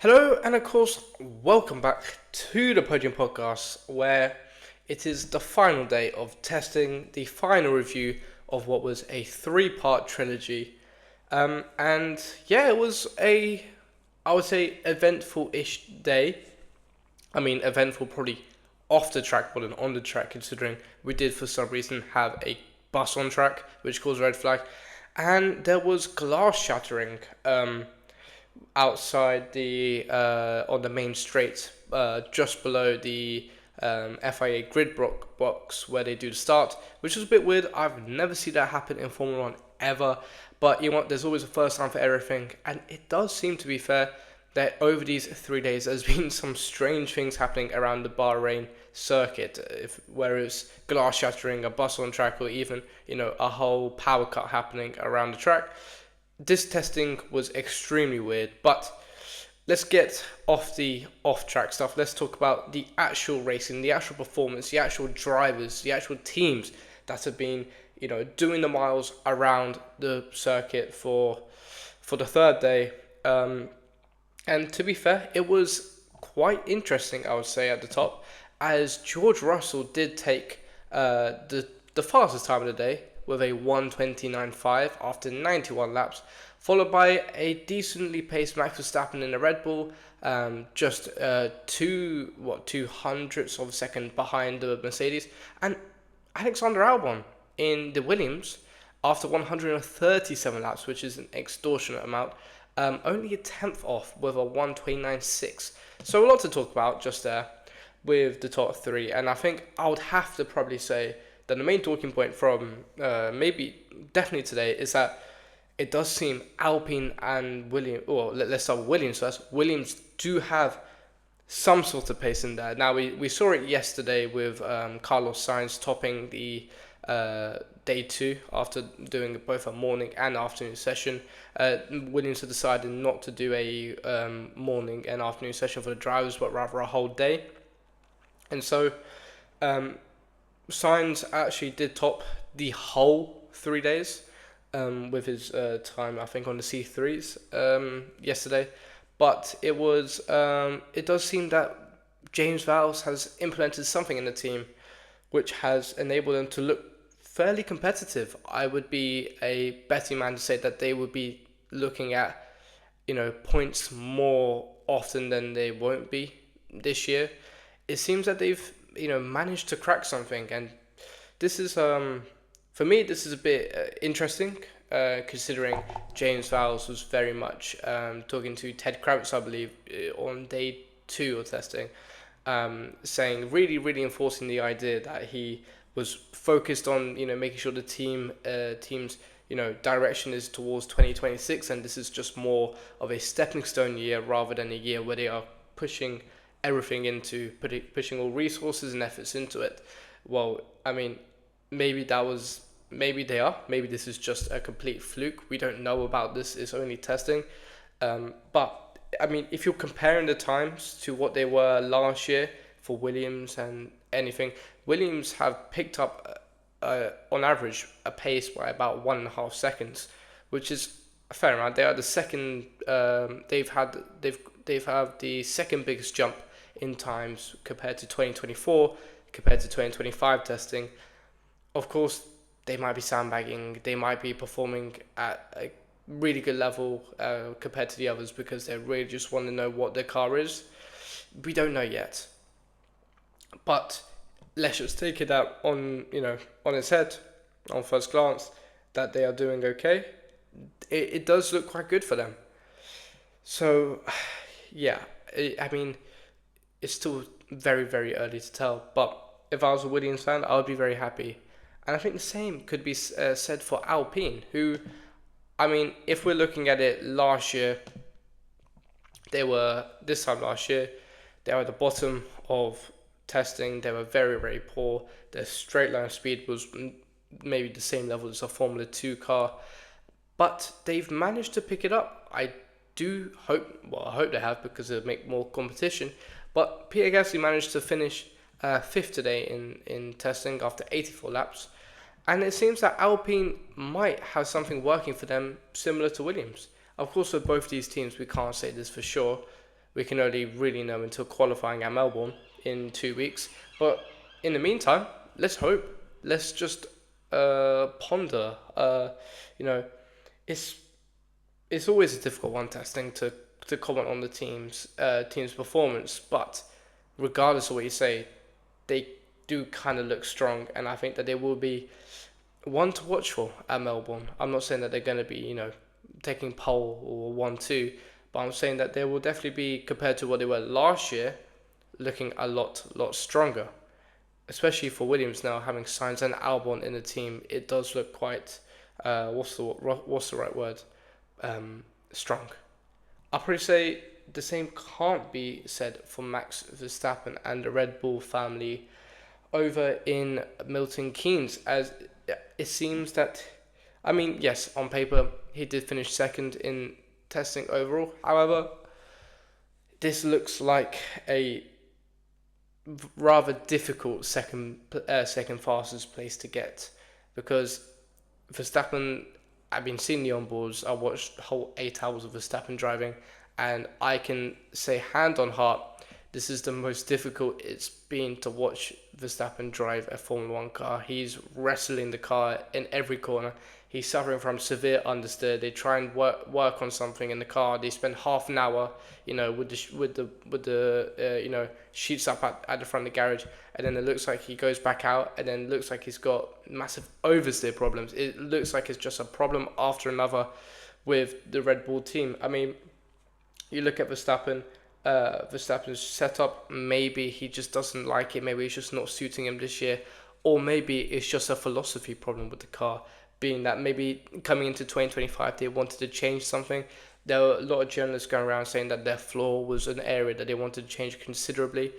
Hello, and of course, welcome back to the Podium Podcast, where it is the final day of testing, the final review of what was a three-part trilogy. And yeah, it was I would say, eventful-ish day. I mean, eventful probably off the track more than on the track, considering we did for some reason have a bus on track, which caused a red flag, and there was glass shattering. Outside the on the main straight, just below the FIA grid box where they do the start, which is a bit weird. I've never seen that happen in Formula One ever, but you know what? There's always a first time for everything, and it does seem to be fair that over these 3 days there's been some strange things happening around the Bahrain circuit, if where it's glass shattering, a bus on track, or even a whole power cut happening around the track. This testing was extremely weird, but let's get off the off-track stuff. Let's talk about the actual racing, the actual performance, the actual drivers, the actual teams that have been, doing the miles around the circuit for the third day. And to be fair, it was quite interesting, I would say, at the top, as George Russell did take the fastest time of the day with a 1:29.5 after 91 laps, followed by a decently paced Max Verstappen in the Red Bull, just two hundredths of a second behind the Mercedes, and Alexander Albon in the Williams after 137 laps, which is an extortionate amount, only a tenth off with a 1:29.6. So a lot to talk about just there with the top three, and I think I would have to probably say that the main talking point from definitely today is that it does seem Alpine and Williams, or let's start with Williams first. Williams do have some sort of pace in there. Now, we saw it yesterday with Carlos Sainz topping the day two after doing both a morning and afternoon session. Williams had decided not to do a morning and afternoon session for the drivers, but rather a whole day. And so Sainz actually did top the whole 3 days with his time, I think, on the C3s yesterday. But it does seem that James Vowles has implemented something in the team which has enabled them to look fairly competitive. I would be a betting man to say that they would be looking at, points more often than they won't be this year. It seems that they've, managed to crack something, and this is for me, this is a bit interesting, considering James Vowles was very much talking to Ted Kravitz, I believe, on day two of testing, saying, really, really enforcing the idea that he was focused on, making sure the team's, direction is towards 2026, and this is just more of a stepping stone year rather than a year where they are pushing everything into pushing all resources and efforts into it. Well, I mean, maybe maybe this is just a complete fluke. We don't know about this. It's only testing. But I mean, if you're comparing the times to what they were last year for Williams and anything, Williams have picked up on average a pace by about 1.5 seconds, which is a fair amount. They are the second. They've had the second biggest jump in times compared to 2024, compared to 2025 testing. Of course, they might be sandbagging. They might be performing at a really good level compared to the others because they really just want to know what their car is. We don't know yet. But let's just take it out on its head, on first glance, that they are doing okay. It does look quite good for them. So, yeah, I mean, it's still very, very early to tell. But if I was a Williams fan, I would be very happy. And I think the same could be said for Alpine, who, I mean, if we're looking at it last year, this time last year, they were at the bottom of testing. They were very, very poor. Their straight line speed was maybe the same level as a Formula 2 car. But they've managed to pick it up. I hope they have, because it'll make more competition. But Pierre Gasly managed to finish fifth today in testing after 84 laps. And it seems that Alpine might have something working for them similar to Williams. Of course, with both these teams, we can't say this for sure. We can only really know until qualifying at Melbourne in 2 weeks. But in the meantime, let's hope. Let's just ponder. You know, it's it's always a difficult one testing to comment on the team's performance, but regardless of what you say, they do kind of look strong, and I think that they will be one to watch for at Melbourne. I'm not saying that they're going to be, taking pole or 1-2, but I'm saying that they will definitely be, compared to what they were last year, looking a lot stronger. Especially for Williams now having Sainz and Albon in the team, it does look quite, what's the right word? Strong. I'll probably say the same can't be said for Max Verstappen and the Red Bull family over in Milton Keynes, as it seems that, I mean, yes, on paper he did finish second in testing overall. However, this looks like a rather difficult second fastest place to get, because Verstappen, I've been seeing the onboards. I watched the whole 8 hours of Verstappen driving, and I can say hand on heart, this is the most difficult it's been to watch Verstappen drive a Formula One car. He's wrestling the car in every corner. He's suffering from severe understeer. They try and work on something in the car. They spend half an hour, with the sheets up at the front of the garage, and then it looks like he goes back out, and then it looks like he's got massive oversteer problems. It looks like it's just a problem after another with the Red Bull team. I mean, you look at Verstappen's setup, maybe he just doesn't like it, maybe it's just not suiting him this year, or maybe it's just a philosophy problem with the car, being that maybe coming into 2025 they wanted to change something. There were a lot of journalists going around saying that their floor was an area that they wanted to change considerably.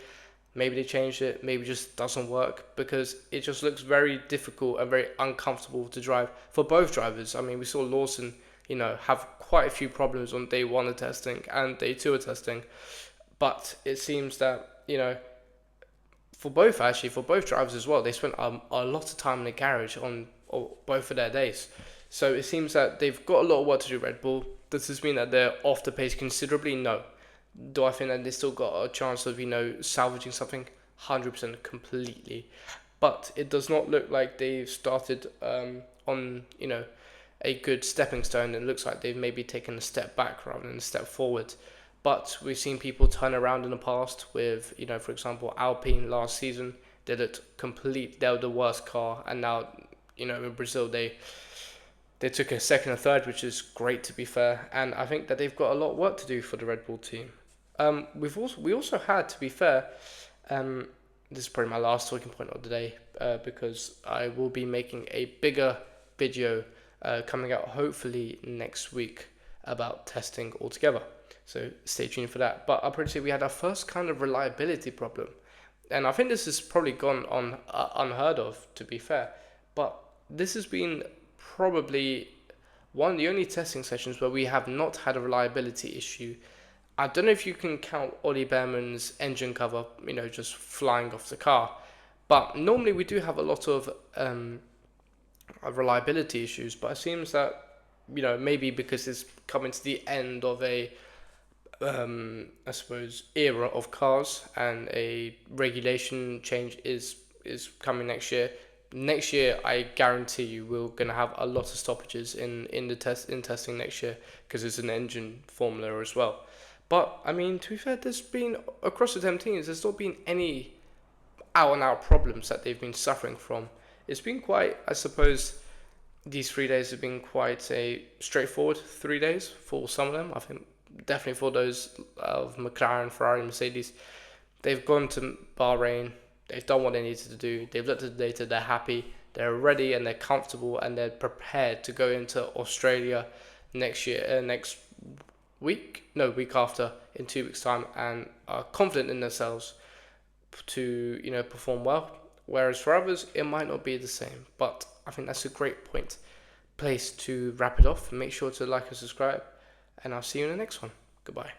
Maybe they changed it, maybe it just doesn't work, because it just looks very difficult and very uncomfortable to drive for both drivers. I mean, we saw Lawson, have quite a few problems on day one of testing and day two of testing. But it seems that, for both drivers as well, they spent a lot of time in the garage on both of their days. So it seems that they've got a lot of work to do, Red Bull. Does this mean that they're off the pace considerably? No. Do I think that they still got a chance of, salvaging something? 100% completely. But it does not look like they've started on, a good stepping stone. It looks like they've maybe taken a step back rather than a step forward. But we've seen people turn around in the past with, for example, Alpine last season. They were the worst car. And now, in Brazil, they took a second and third, which is great, to be fair. And I think that they've got a lot of work to do for the Red Bull team. We also had, to be fair, this is probably my last talking point of the day, because I will be making a bigger video coming out hopefully next week about testing altogether. So stay tuned for that. But I'm pretty sure we had our first kind of reliability problem. And I think this has probably gone on unheard of, to be fair. But this has been probably one of the only testing sessions where we have not had a reliability issue. I don't know if you can count Ollie Behrman's engine cover, just flying off the car. But normally we do have a lot of reliability issues. But it seems that, maybe because it's coming to the end of a I suppose, era of cars, and a regulation change is coming next year. Next year, I guarantee you, we're gonna have a lot of stoppages in testing next year, because it's an engine formula as well. But I mean, to be fair, there's been across the 10 teams, there's not been any out and out problems that they've been suffering from. It's been quite, I suppose, these 3 days have been quite a straightforward 3 days for some of them. I think definitely for those of McLaren, Ferrari, Mercedes, they've gone to Bahrain, they've done what they needed to do, they've looked at the data, they're happy, they're ready, and they're comfortable, and they're prepared to go into Australia next week after, in 2 weeks time, and are confident in themselves to perform well. Whereas for others, it might not be the same. But I think that's a great place to wrap it off. Make sure to like and subscribe, and I'll see you in the next one. Goodbye.